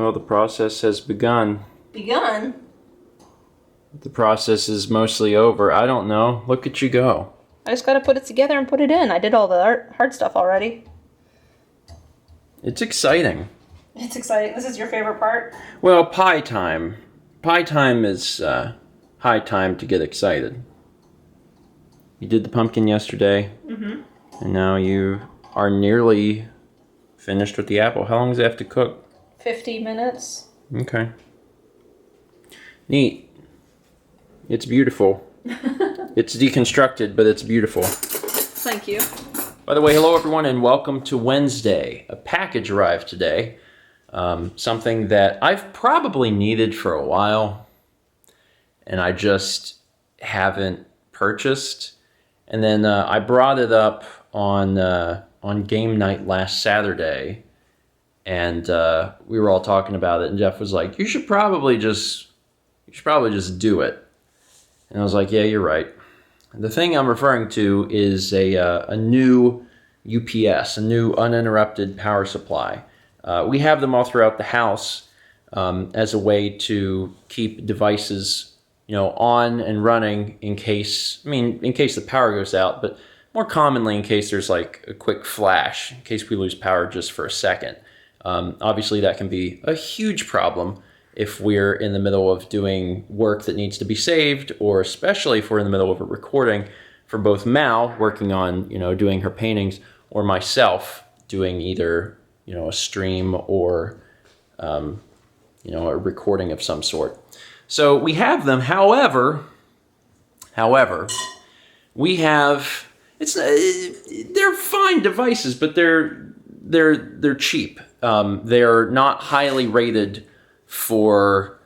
Well, the process has begun. Begun? The process is mostly over. I don't know. Look at you go. I just gotta put it together and put it in. I did all the hard stuff already. It's exciting. It's exciting. This is your favorite part? Well, pie time. Pie time is high time to get excited. You did the pumpkin yesterday. Mm-hmm. And now you are nearly finished with the apple. How long does it have to cook? 50 minutes. Okay. Neat. It's beautiful. It's deconstructed, but it's beautiful. Thank you. By the way, hello everyone and welcome to Wednesday. A package arrived today. Something that I've probably needed for a while and I just haven't purchased. And then I brought it up on game night last Saturday, and we were all talking about it. And Jeff was like, "You should probably just do it." And I was like, "Yeah, you're right." The thing I'm referring to is a new UPS, a new uninterrupted power supply. We have them all throughout the house as a way to keep devices, on and running in case the power goes out, but more commonly in case there's like a quick flash, in case we lose power just for a second. Obviously, that can be a huge problem if we're in the middle of doing work that needs to be saved, or especially if we're in the middle of a recording for both Mal working on, doing her paintings, or myself doing either, a stream or, a recording of some sort. So we have them. However, we have, they're fine devices, but they're cheap. They're not highly rated for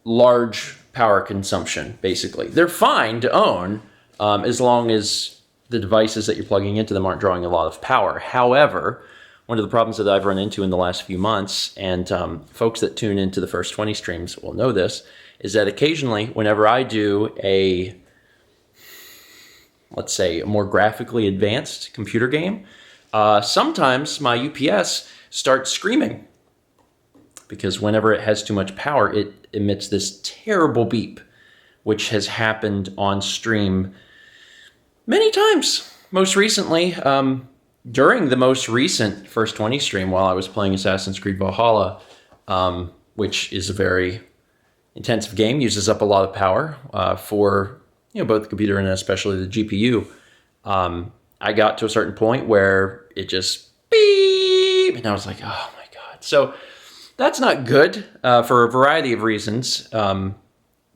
large power consumption, basically. They're fine to own as long as the devices that you're plugging into them aren't drawing a lot of power. However, one of the problems that I've run into in the last few months, and folks that tune into the first 20 streams will know this, is that occasionally whenever I do let's say, a more graphically advanced computer game, sometimes my UPS starts screaming. Because whenever it has too much power, it emits this terrible beep, which has happened on stream many times. Most recently, during the most recent First 20 stream while I was playing Assassin's Creed Valhalla, which is a very intensive game, uses up a lot of power for both the computer and especially the GPU. I got to a certain point where it just beep, and I was like, oh my God. So that's not good for a variety of reasons,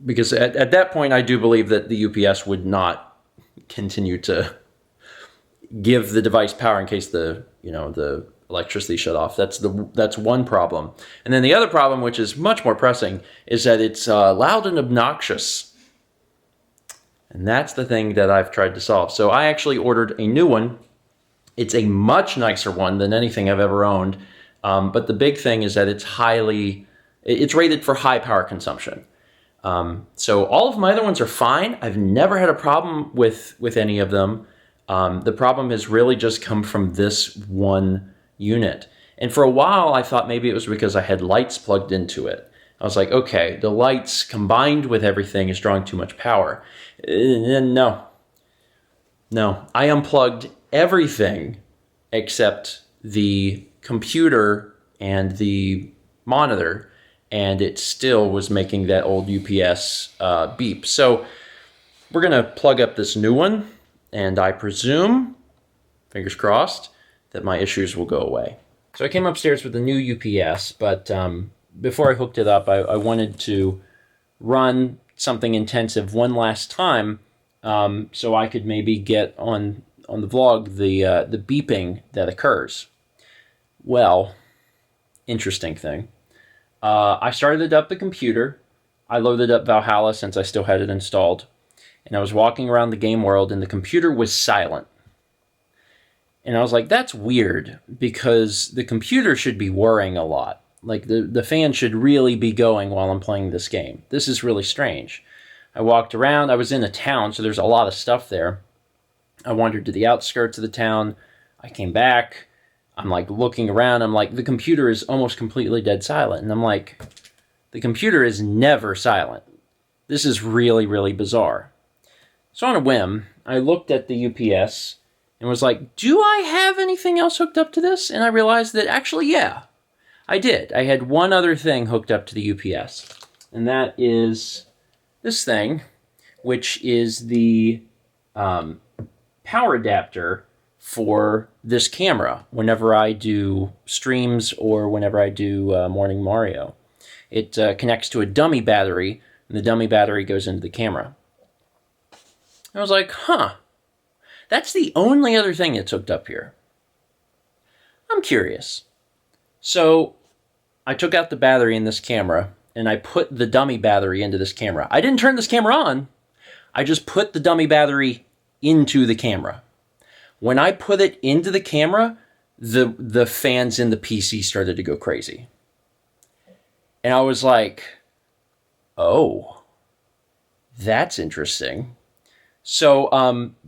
because at that point I do believe that the UPS would not continue to give the device power in case the electricity shut off. That's one problem. And then the other problem, which is much more pressing, is that it's loud and obnoxious. And that's the thing that I've tried to solve. So I actually ordered a new one. It's a much nicer one than anything I've ever owned. But the big thing is that it's rated for high power consumption. So all of my other ones are fine. I've never had a problem with any of them. The problem has really just come from this one unit. And for a while, I thought maybe it was because I had lights plugged into it. I was like, okay, the lights combined with everything is drawing too much power. No. I unplugged everything except the computer and the monitor, and it still was making that old UPS beep. So we're going to plug up this new one, and I presume, fingers crossed, that my issues will go away. So I came upstairs with the new UPS, but before I hooked it up, I wanted to run something intensive one last time so I could maybe get on the vlog the beeping that occurs. Well, interesting thing. I started up the computer. I loaded up Valhalla since I still had it installed. And I was walking around the game world and the computer was silent. And I was like, that's weird, because the computer should be whirring a lot. Like the fan should really be going while I'm playing this game. This is really strange. I walked around. I was in a town, so there's a lot of stuff there. I wandered to the outskirts of the town. I came back. I'm like looking around. I'm like, the computer is almost completely dead silent. And I'm like, the computer is never silent. This is really, really bizarre. So on a whim, I looked at the UPS and was like, do I have anything else hooked up to this? And I realized that actually, yeah, I did. I had one other thing hooked up to the UPS. And that is this thing, which is the power adapter for this camera whenever I do streams or whenever I do Morning Mario. It connects to a dummy battery, and the dummy battery goes into the camera. I was like, huh, that's the only other thing that's hooked up here. I'm curious. So I took out the battery in this camera, and I put the dummy battery into this camera. I didn't turn this camera on. I just put the dummy battery into the camera. When I put it into the camera, the fans in the PC started to go crazy. And I was like, oh, that's interesting. So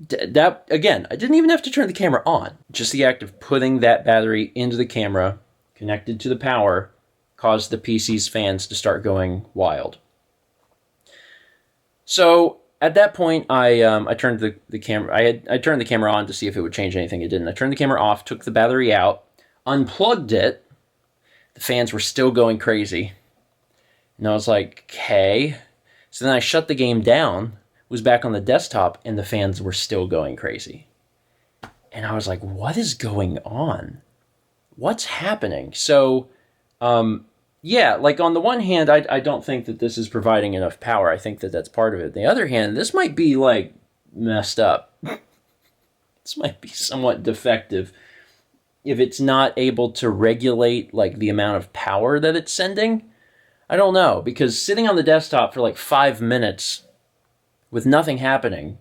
that, again, I didn't even have to turn the camera on. Just the act of putting that battery into the camera, connected to the power, caused the PC's fans to start going wild. So at that point, I turned the camera. I turned the camera on to see if it would change anything. It didn't. I turned the camera off, took the battery out, unplugged it. The fans were still going crazy. And I was like, okay. So then I shut the game down, was back on the desktop, and the fans were still going crazy. And I was like, what is going on? What's happening? So, yeah, like on the one hand, I don't think that this is providing enough power. I think that that's part of it. On the other hand, this might be like messed up. This might be somewhat defective if it's not able to regulate like the amount of power that it's sending. I don't know, because sitting on the desktop for like 5 minutes with nothing happening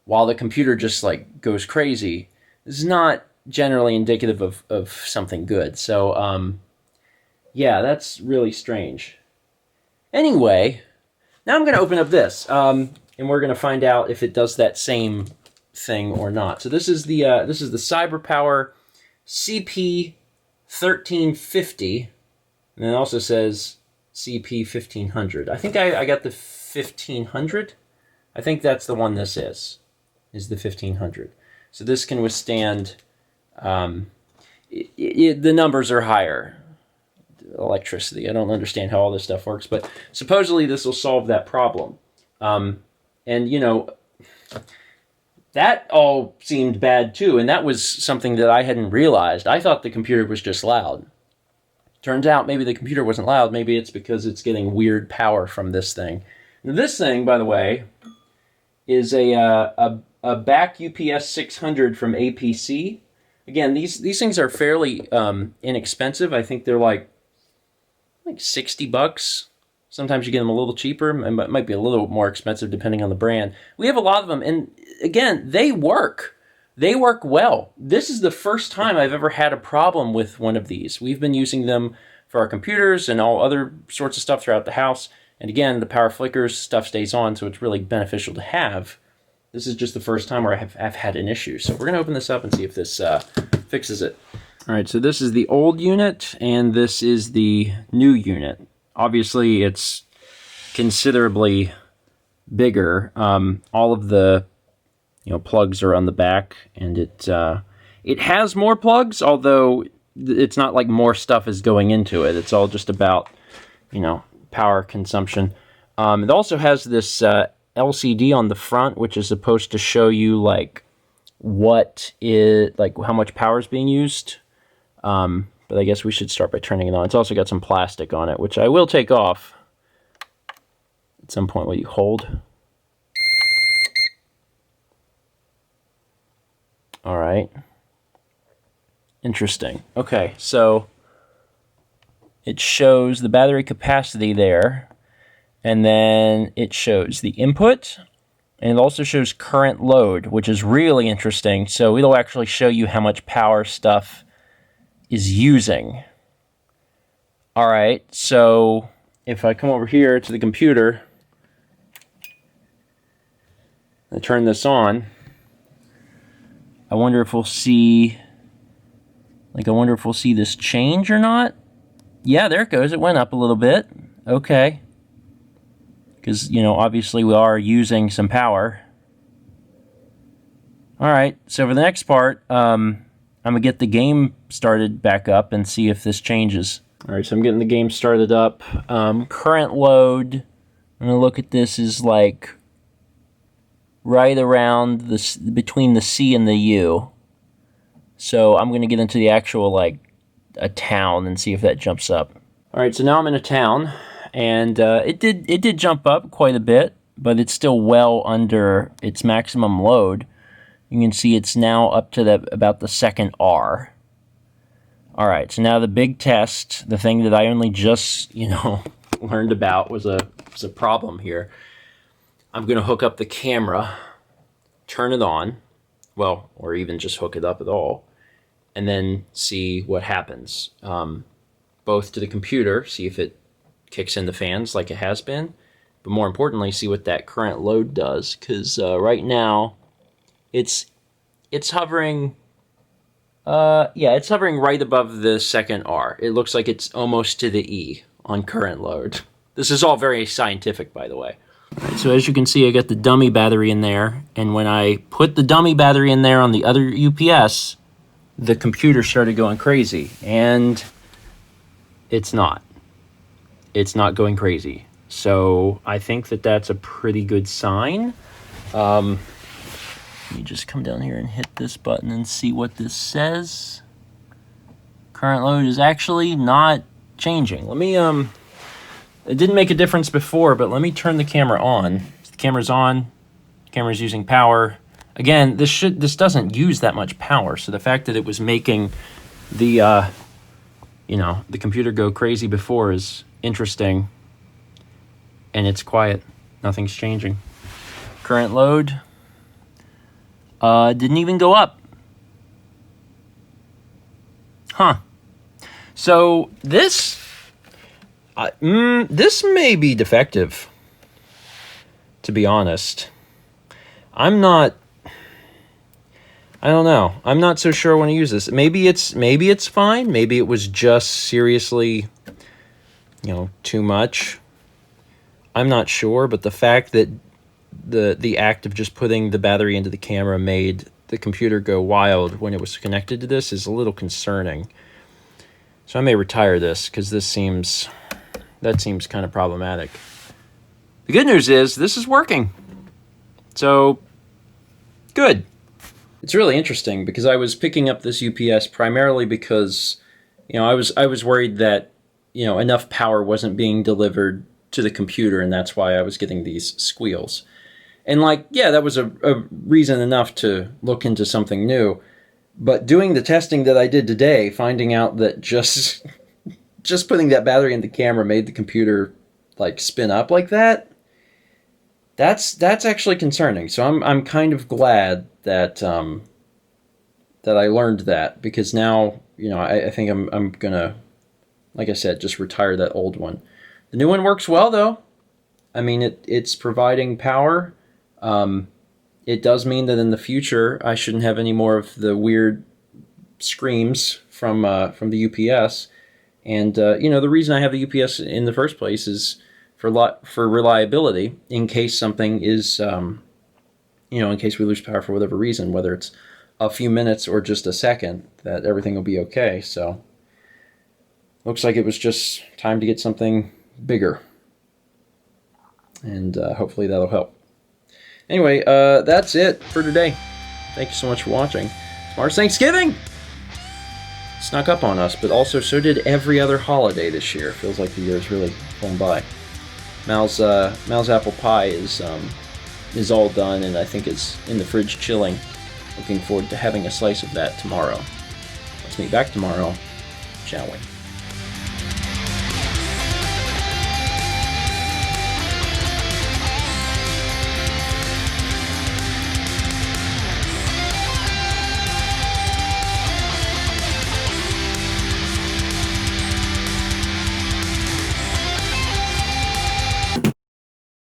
while the computer just like goes crazy is not generally indicative of something good. So, yeah, that's really strange. Anyway, now I'm going to open up this, and we're going to find out if it does that same thing or not. So this is the CyberPower CP1350, and it also says CP1500. I think I got the 1500. I think that's the one this is the 1500. So this can withstand, the numbers are higher. Electricity. I don't understand how all this stuff works, but supposedly this will solve that problem. And, you know, that all seemed bad too, and that was something that I hadn't realized. I thought the computer was just loud. Turns out maybe the computer wasn't loud. Maybe it's because it's getting weird power from this thing. Now, this thing, by the way, is a back UPS 600 from APC. Again, these things are fairly inexpensive. I think they're like $60. Sometimes you get them a little cheaper. It might be a little more expensive depending on the brand. We have a lot of them, and again, they work. They work well. This is the first time I've ever had a problem with one of these. We've been using them for our computers and all other sorts of stuff throughout the house. And again, the power flickers, stuff stays on, so it's really beneficial to have. This is just the first time where I've had an issue. So we're going to open this up and see if this fixes it. All right, so this is the old unit, and this is the new unit. Obviously, it's considerably bigger. All of the plugs are on the back, and it has more plugs, although it's not like more stuff is going into it. It's all just about, power consumption. It also has this LCD on the front, which is supposed to show you how much power is being used. But I guess we should start by turning it on. It's also got some plastic on it, which I will take off at some point while you hold. All right. Interesting. Okay, so it shows the battery capacity there, and then it shows the input, and it also shows current load, which is really interesting. So it'll actually show you how much power stuff is using. All right, so if I come over here to the computer and turn this on, I wonder if we'll see Like, I wonder if we'll see this change or not. Yeah, there it goes. It went up a little bit. Okay. Because, you know, obviously we are using some power. Alright, so for the next part, I'm going to get the game started back up and see if this changes. Alright, so I'm getting the game started up. Current load, I'm going to look at this, is like right around this, between the C and the U. So I'm going to get into the actual, like, a town and see if that jumps up. Alright, so now I'm in a town, and it did jump up quite a bit, but it's still well under its maximum load. You can see it's now up to about the second R. Alright, so now the big test, the thing that I only just, you know, learned about was a problem here. I'm going to hook up the camera, turn it on, well, or even just hook it up at all, and then see what happens. Both to the computer, see if it kicks in the fans like it has been, but more importantly, see what that current load does, because right now, it's hovering, it's hovering right above the second R. It looks like it's almost to the E on current load. This is all very scientific, by the way. Right, so as you can see, I got the dummy battery in there, and when I put the dummy battery in there on the other UPS, the computer started going crazy, and it's not. It's not going crazy. So I think that that's a pretty good sign. Let me just come down here and hit this button and see what this says. Current load is actually not changing. Let me, it didn't make a difference before, but let me turn the camera on. The camera's on, the camera's using power. Again, this doesn't use that much power, so the fact that it was making the, you know, the computer go crazy before is interesting. And it's quiet. Nothing's changing. Current load. Didn't even go up. Huh. So this may be defective, to be honest. I don't know. I'm not so sure I want to use this. Maybe it's fine. Maybe it was just seriously, you know, too much. I'm not sure, but the fact that the act of just putting the battery into the camera made the computer go wild when it was connected to this is a little concerning. So I may retire this, because that seems kind of problematic. The good news is this is working. So, good. It's really interesting, because I was picking up this UPS primarily because, you know, I was worried that, you know, enough power wasn't being delivered to the computer, and that's why I was getting these squeals. And, like, yeah, that was a reason enough to look into something new. But doing the testing that I did today, finding out that just putting that battery in the camera made the computer, like, spin up like that, that's actually concerning. So I'm kind of glad that that I learned that, because now, you know, I think I'm gonna, like I said, just retire that old one. The new one works well, though. I mean, it's providing power. It does mean that in the future I shouldn't have any more of the weird screams from the UPS. And you know, the reason I have the UPS in the first place is for reliability, in case something is, you know, in case we lose power for whatever reason, whether it's a few minutes or just a second, that everything will be okay. So looks like it was just time to get something bigger, and hopefully that'll help. Anyway, that's it for today. Thank you so much for watching. Tomorrow's Thanksgiving! Snuck up on us, but also so did every other holiday this year. Feels like the year's really flown by. Mal's apple pie is all done, and I think it's in the fridge chilling. Looking forward to having a slice of that tomorrow. Let's meet back tomorrow, shall we?